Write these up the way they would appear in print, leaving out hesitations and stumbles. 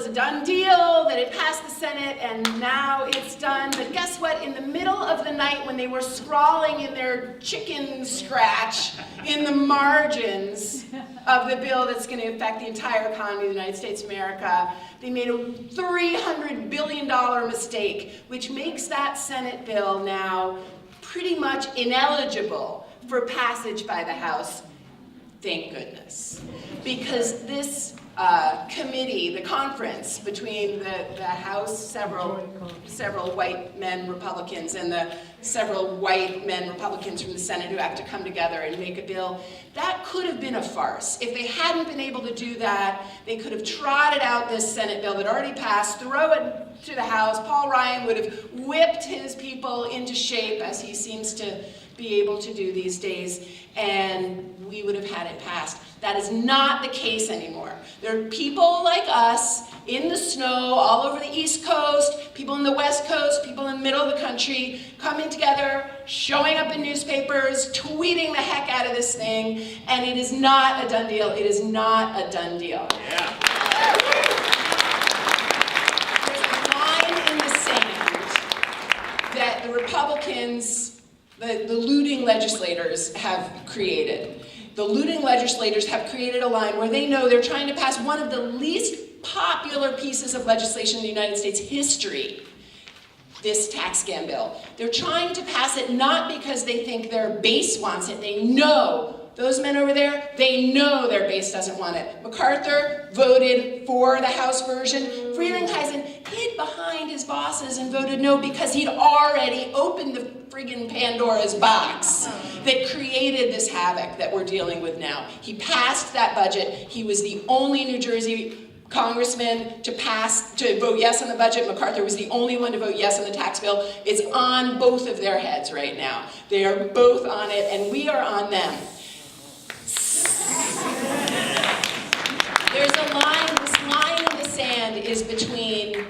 was a done deal, that it passed the Senate, and now it's done. But guess what? In the middle of the night, when they were scrawling in their chicken scratch in the margins of the bill that's going to affect the entire economy of the United States of America, they made a $300 billion mistake, which makes that Senate bill now pretty much ineligible for passage by the House. Thank goodness. Because this committee, the conference between the House, several white men Republicans, and the several white men Republicans from the Senate who have to come together and make a bill, that could have been a farce. If they hadn't been able to do that, they could have trotted out this Senate bill that already passed, throw it to the House. Paul Ryan would have whipped his people into shape, as he seems to be able to do these days, and we would have had it passed. That is not the case anymore. There are people like us in the snow all over the East Coast, people in the West Coast, people in the middle of the country, coming together, showing up in newspapers, tweeting the heck out of this thing, and it is not a done deal. It is not a done deal. Yeah. There's a line in the sand that the Republicans, the looting legislators, have created. The looting legislators have created a line where they know they're trying to pass one of the least popular pieces of legislation in the United States history, this tax scam bill. They're trying to pass it not because they think their base wants it. They know, those men over there, they know their base doesn't want it. MacArthur voted for the House version. Frelinghuysen hid behind his bosses and voted no because he'd already opened the friggin' Pandora's box that created this havoc that we're dealing with now. He passed that budget. He was the only New Jersey congressman to vote yes on the budget. MacArthur was the only one to vote yes on the tax bill. It's on both of their heads right now. They are both on it, and we are on them. There's a line, this line in the sand is between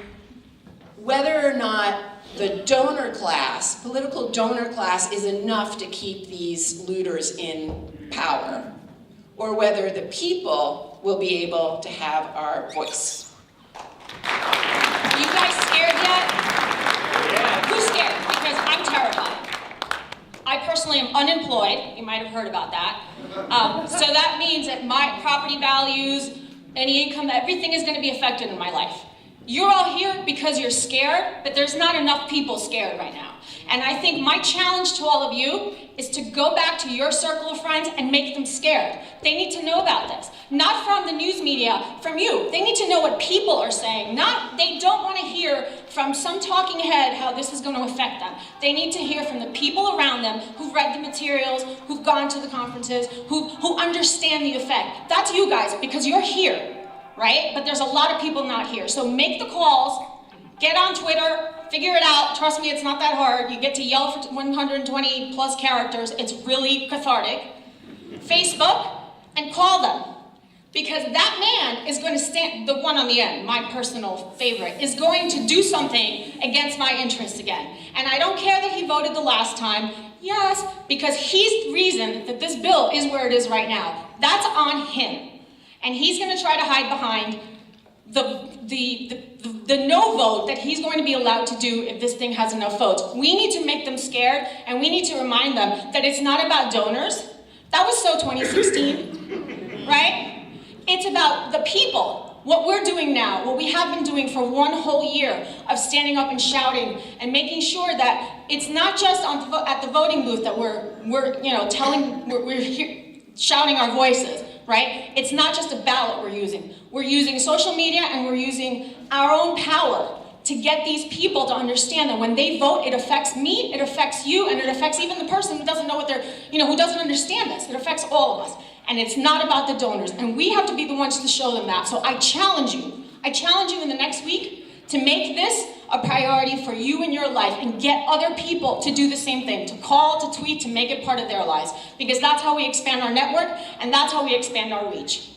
whether or not the donor class, political donor class, is enough to keep these looters in power, or whether the people will be able to have our voice. You guys scared yet? Yeah. Who's scared? Because I'm terrified. I personally am unemployed. You might have heard about that. So that means that my property values, any income, everything is going to be affected in my life. You're all here because you're scared, but there's not enough people scared right now. And I think my challenge to all of you is to go back to your circle of friends and make them scared. They need to know about this. Not from the news media, from you. They need to know what people are saying. They don't want to hear from some talking head how this is going to affect them. They need to hear from the people around them who've read the materials, who've gone to the conferences, who understand the effect. That's you guys, because you're here, right? But there's a lot of people not here. So make the calls, get on Twitter, figure it out. Trust me, it's not that hard. You get to yell for 120 plus characters. It's really cathartic. Facebook, and call them. Because that man is going to stand, the one on the end, my personal favorite, is going to do something against my interests again. And I don't care that he voted the last time. Yes, because he's the reason that this bill is where it is right now. That's on him. And he's going to try to hide behind the no vote that he's going to be allowed to do if this thing has enough votes. We need to make them scared, and we need to remind them that it's not about donors. That was so 2016, right? It's about the people. What we're doing now, what we have been doing for one whole year of standing up and shouting and making sure that it's not just at the voting booth that we're shouting our voices, right? It's not just a ballot we're using. We're using social media, and we're using our own power to get these people to understand that when they vote, it affects me, it affects you, and it affects even the person who doesn't know what who doesn't understand this. It affects all of us. And it's not about the donors. And we have to be the ones to show them that. So I challenge you in the next week to make this a priority for you in your life and get other people to do the same thing, to call, to tweet, to make it part of their lives. Because that's how we expand our network, and that's how we expand our reach.